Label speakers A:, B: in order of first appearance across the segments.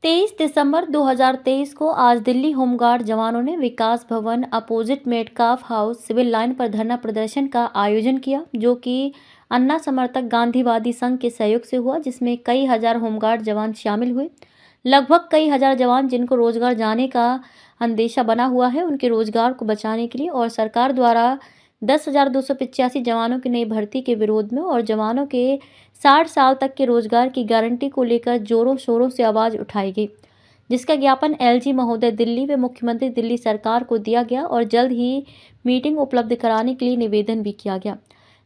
A: 23 दिसंबर 2023 को आज दिल्ली होमगार्ड जवानों ने Vikas Bhavan opposite Metcalfe house civil line पर धरना प्रदर्शन का आयोजन किया, जो कि अन्ना समर्थक गांधीवादी संघ के सहयोग से हुआ, जिसमें कई हजार होमगार्ड जवान शामिल हुए। लगभग कई हजार जवान जिनको रोजगार जाने का अंदेशा बना हुआ है, उनके रोजगार को बचाने के लिए और सरकार द्वारा 10,285 जवानों की नई भर्ती के विरोध में और जवानों के 60 साल तक के रोजगार की गारंटी को लेकर जोरों शोरों से आवाज़ उठाई गई, जिसका ज्ञापन एलजी महोदय दिल्ली व मुख्यमंत्री दिल्ली सरकार को दिया गया और जल्द ही मीटिंग उपलब्ध कराने के लिए निवेदन भी किया गया।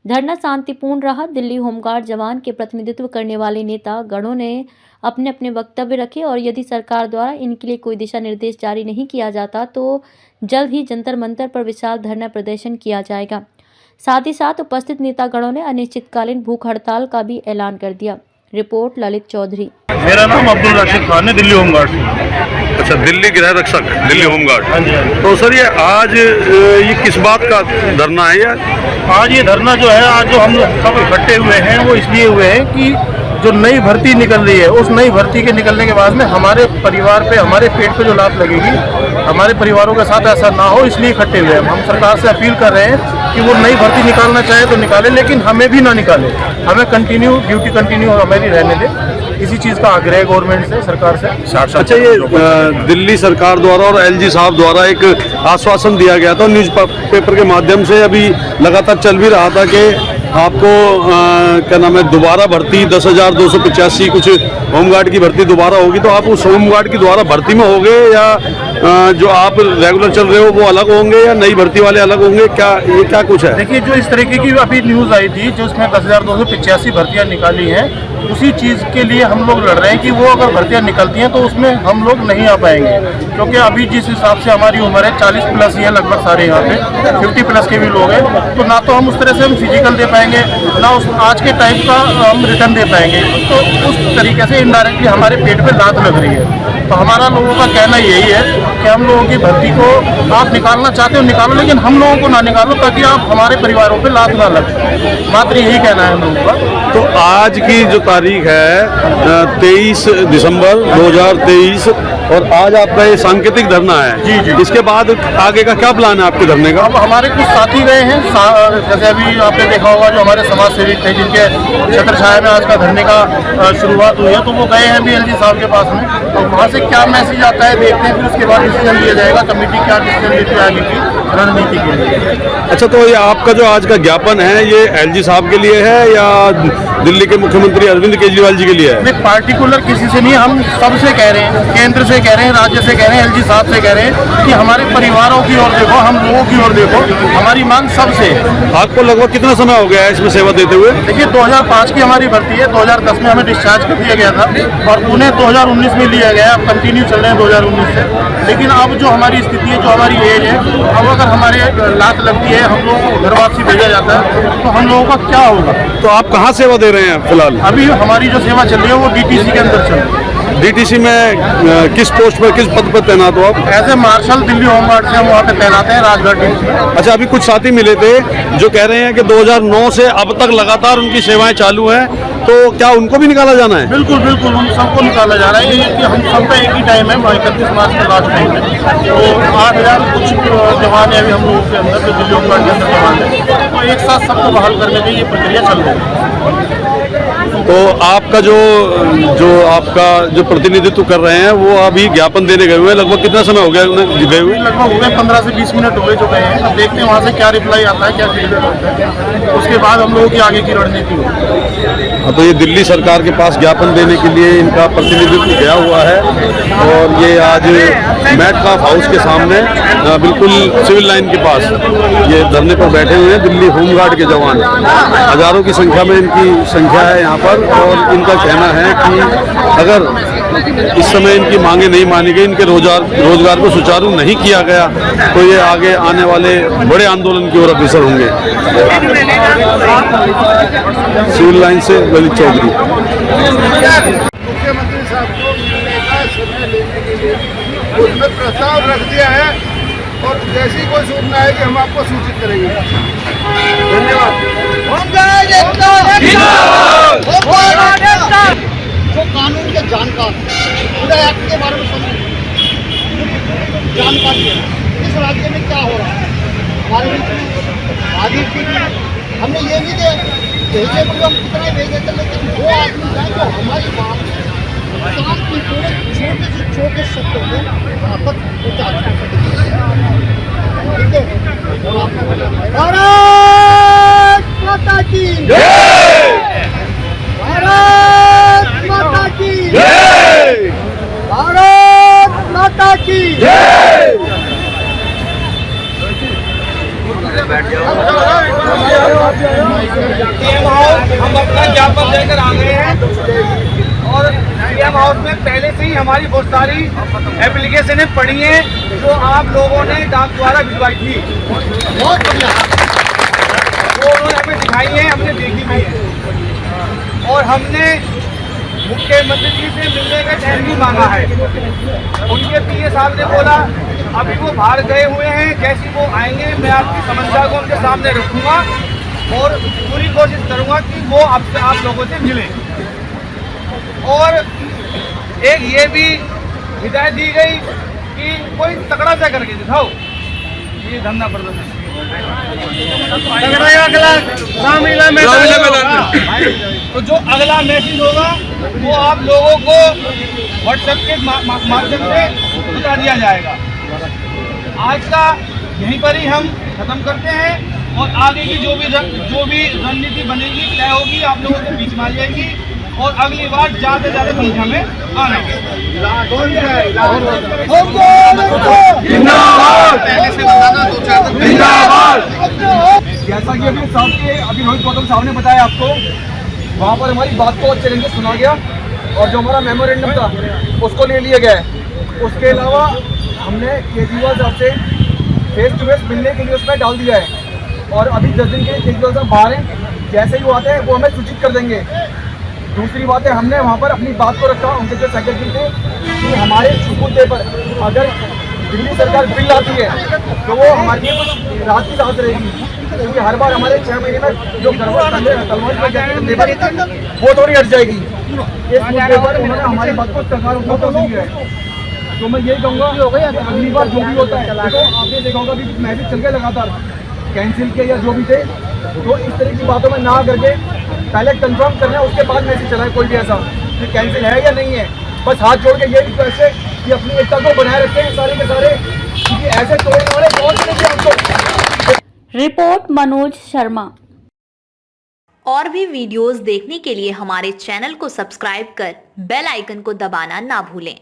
A: धरना शांतिपूर्ण रहा। दिल्ली होमगार्ड जवान के प्रतिनिधित्व करने वाले नेता गणों ने अपने अपने वक्तव्य रखे और यदि सरकार द्वारा इनके लिए कोई दिशा निर्देश जारी नहीं किया जाता तो जल्द ही जंतर मंतर पर विशाल धरना प्रदर्शन किया जाएगा। साथ ही साथ उपस्थित नेतागणों ने अनिश्चितकालीन भूख हड़ताल का भी ऐलान कर दिया। रिपोर्ट ललित चौधरी।
B: मेरा नाम अब्दुल रशीद खान है, दिल्ली होमगार्ड से।
C: अच्छा, दिल्ली गृह रक्षक, दिल्ली होमगार्ड।
B: हाँ जी, हाँ जी।
C: तो सर, ये आज ये किस बात का धरना है यार?
B: आज ये धरना जो है, आज जो हम सब इकट्ठे हुए हैं वो इसलिए हुए हैं कि जो नई भर्ती निकल रही है, उस नई भर्ती के निकलने के बाद में हमारे परिवार पे, हमारे पेट पे जो लात लगेगी, हमारे परिवारों के साथ ऐसा ना हो, इसलिए इकट्ठे हुए हैं। हम सरकार से अपील कर रहे हैं कि वो नई भर्ती निकालना चाहे तो निकाले, लेकिन हमें भी ना निकाले, हमें कंटिन्यू ड्यूटी कंटिन्यू हमें भी रहने दे। इसी चीज़ का आग्रह है गवर्नमेंट से, सरकार से।
C: अच्छा, ये दिल्ली सरकार द्वारा और एलजी साहब द्वारा एक आश्वासन दिया गया था न्यूज़ पेपर के माध्यम से, अभी लगातार चल भी रहा था कि आपको क्या नाम है, दोबारा भर्ती 10,285 कुछ होमगार्ड की भर्ती दोबारा होगी। तो आप उस होमगार्ड की दोबारा भर्ती में होंगे या जो आप रेगुलर चल रहे हो वो अलग होंगे या नई भर्ती वाले अलग होंगे? क्या कुछ है?
B: देखिए, जो इस तरीके की अभी न्यूज़ आई थी, जो उसमें 10,285 भर्तियाँ निकाली हैं, उसी चीज़ के लिए हम लोग लड़ रहे हैं कि वो अगर भर्तियाँ निकलती हैं तो उसमें हम लोग नहीं आ पाएंगे, क्योंकि अभी जिस हिसाब से हमारी उम्र है 40 प्लस ही है लगभग सारे, यहाँ पे 50 प्लस के भी लोग हैं, तो ना तो हम उस तरह से हम फिजिकल दे पाएंगे, ना उस आज के टाइप का हम रिटर्न दे पाएंगे। तो उस तरीके से इनडायरेक्टली हमारे पेट पे लात लग रही है। तो हमारा लोगों का कहना यही है कि हम लोगों की भर्ती को आप निकालना चाहते हो निकालो, लेकिन हम लोगों को ना निकालो, ताकि आप हमारे परिवारों पे लात ना लगे। मात्र यही कहना है हम लोगों का।
C: तो आज की जो तारीख है 23 दिसंबर 2023 और आज आपका ये सांकेतिक धरना है।
B: जी जी।
C: इसके बाद आगे का क्या प्लान है आपके धरने का?
B: अब हमारे कुछ साथी गए हैं, जैसे अभी आपने देखा होगा जो हमारे समाज सेवी थे, जिनके छत्र छाया में आज का धरने का शुरुआत हुई है, तो वो गए हैं भी एलजी साहब के पास में। तो वहाँ से क्या मैसेज आता है देखते हैं, फिर उसके बाद डिसीजन लिया जाएगा, कमेटी क्या डिसीजन लेती है आगे की रणनीति के लिए।
C: अच्छा, तो ये आपका जो आज का ज्ञापन है ये एलजी साहब के लिए है या दिल्ली के मुख्यमंत्री अरविंद केजरीवाल जी के लिए है?
B: नहीं, पार्टिकुलर किसी से नहीं, हम सबसे कह रहे हैं, केंद्र से कह रहे हैं, राज्य से कह रहे हैं, एलजी साहब से कह रहे हैं कि हमारे परिवारों की ओर देखो, हम लोगों की ओर देखो, हमारी मांग सबसे।
C: आपको लगभग कितना समय हो गया है इसमें सेवा देते हुए?
B: देखिए, 2005 की हमारी भर्ती है, 2010 में हमें डिस्चार्ज कर दिया गया था और उन्हें 2019 में लिया गया। अब कंटिन्यू चल रहे हैं 2019 से, लेकिन अब जो हमारी स्थिति है, जो हमारी एज है, अब अगर हमारे लात लगती है, हम लोगों को घर वापसी भेजा जाता है, तो हम लोगों का क्या होगा?
C: तो आप कहाँ सेवा दे रहे हैं फिलहाल?
B: अभी हमारी जो सेवा चल रही है वो डीटीसी के अंदर चल रही है।
C: डीटीसी में किस पोस्ट पर, किस पद पर तैनात हो आप?
B: As a marshal Delhi home guard से हम वहाँ पे तैनात हैं, राजगढ़ में।
C: अच्छा, अभी कुछ साथी मिले थे जो कह रहे हैं कि 2009 से अब तक लगातार उनकी सेवाएं चालू हैं, तो क्या उनको भी निकाला जाना है?
B: बिल्कुल बिल्कुल, उन सबको निकाला जा रहा है। ये कि हम सबका एक ही टाइम है, 31 मार्च का लास्ट टाइम है। तो 8,000 कुछ जवान है अभी हम लोगों के अंदर, जो दिल्ली होमगार्ड के अंदर जवान है, तो एक साथ सबको बहाल करने की ये प्रक्रिया चल रही है।
C: तो आपका आपका जो प्रतिनिधित्व कर रहे हैं वो अभी ज्ञापन देने गए हुए हैं, लगभग कितना समय हो गया उन्हें गए हुए?
B: लगभग हो गए 15 से 20 मिनट हो गए जो गए हैं। अब देखते हैं वहाँ से क्या रिप्लाई आता है, क्या फीडबैक आता है, उसके बाद हम लोगों की आगे की रणनीति होगी।
C: हाँ, तो ये दिल्ली सरकार के पास ज्ञापन देने के लिए इनका प्रतिनिधित्व गया हुआ है और ये आज मेटकाफ हाउस के सामने बिल्कुल सिविल लाइन के पास ये धरने पर बैठे हुए हैं दिल्ली होमगार्ड के जवान। हजारों की संख्या में इनकी संख्या है यहाँ पर और इनका कहना है कि अगर इस समय इनकी मांगे नहीं मानी गई, इनके रोजगार को सुचारू नहीं किया गया, तो ये आगे आने वाले बड़े आंदोलन की ओर अग्रसर होंगे। सिविल लाइन से ललित चौधरी।
D: मुख्यमंत्री साहब को मिलने का समय लेने के लिए उसमें प्रस्ताव रख दिया है और जैसी कोई सूचना है कि हम आपको सूचित करेंगे। धन्यवाद।
E: कानून के जानकार, पूरे एक्ट के बारे में सब जानकारी है। इस राज्य में क्या हो रहा है हमारे आगे ठीक है। हमने ये भी दिया भेजे भी हम कितने भेजे थे, लेकिन वो आदमी जाए तो हमारी बात किसान की पूरे छोटे से छोटे शब्दों में तक पहुँचा ठीक है। और आपने भारत माता की भारत माता की भारत माता की
F: हम अपना ज्ञापन लेकर आ गए हैं और सीएम हाउस में पहले से ही हमारी बहुत सारी एप्लीकेशनें पड़ी हैं जो आप लोगों ने डाक द्वारा भिजवाई थी।
E: बहुत बढ़िया
F: वो उन्होंने हमें दिखाई है, हमने देखी भी है और हमने मुख्यमंत्री जी से मिलने का टाइम भी मांगा है। उनके पीए साहब ने बोला अभी वो बाहर गए हुए हैं, जैसे वो आएंगे मैं आपकी समस्या को उनके सामने रखूंगा और पूरी कोशिश करूंगा कि वो आपसे आप लोगों से मिले। और एक ये भी हिदायत दी गई कि कोई तगड़ा सा करके दिखाओ ये धरना प्रदर्शन। तो जो अगला मैसेज होगा वो आप लोगों को व्हाट्सएप के माध्यम से बता दिया जाएगा। आज का यहीं पर ही हम खत्म करते हैं और आगे की जो भी रणनीति बनेगी तय होगी, आप लोगों के बीच में आ जाएगी और अगली बार ज़्यादा से ज़्यादा बीच हमें आना है। जैसा कि अभी रोहित गौतम साहब ने बताया आपको, वहाँ पर हमारी बात को अच्छे ढंग से सुना गया और जो हमारा मेमोरेंडम था उसको ले लिया गया है। उसके अलावा हमने केजरीवाल साहब से फेस टू फेस मिलने के लिए उसमें डाल दिया है और अभी 10 दिन के लिए केजरीवाल साहब बाहर हैं, जैसे ही वो आते हैं वो हमें सूचित कर देंगे। दूसरी बात है, हमने वहाँ पर अपनी बात को रखा उनके जो सेक्रेटरी थे कि हमारे मुद्दे पर अगर दिल्ली सरकार बिल लाती है तो वो हमारे लिए कुछ राहत की सांस रहेगी, क्योंकि हर बार हमारे 6 महीने में जो वो थोड़ी हट जाएगी। इस मुद्दे पर उन्होंने हमारी बात को सरकार को दी है। तो मैं यही कहूँगा अगली बार जो भी होता है, देखो आपने देखा होगा अभी मैसेज चल गए लगातार कैंसिल किया या जो भी थे, तो इस तरह की बातों में ना करके पहले कंफर्म करना है, उसके बाद मैसेज चला है कोई भी ऐसा कि कैंसिल है या नहीं है। बस हाथ जोड़ के ये रिक्वेस्ट है कि अपनी एकता को बनाए रखें सारे के सारे, क्योंकि ऐसे तोड़ने वाले बहुत से आपको।
A: रिपोर्ट मनोज शर्मा।
G: और भी वीडियोस देखने के लिए हमारे चैनल को सब्सक्राइब कर बेल आइकन को दबाना ना भूलें।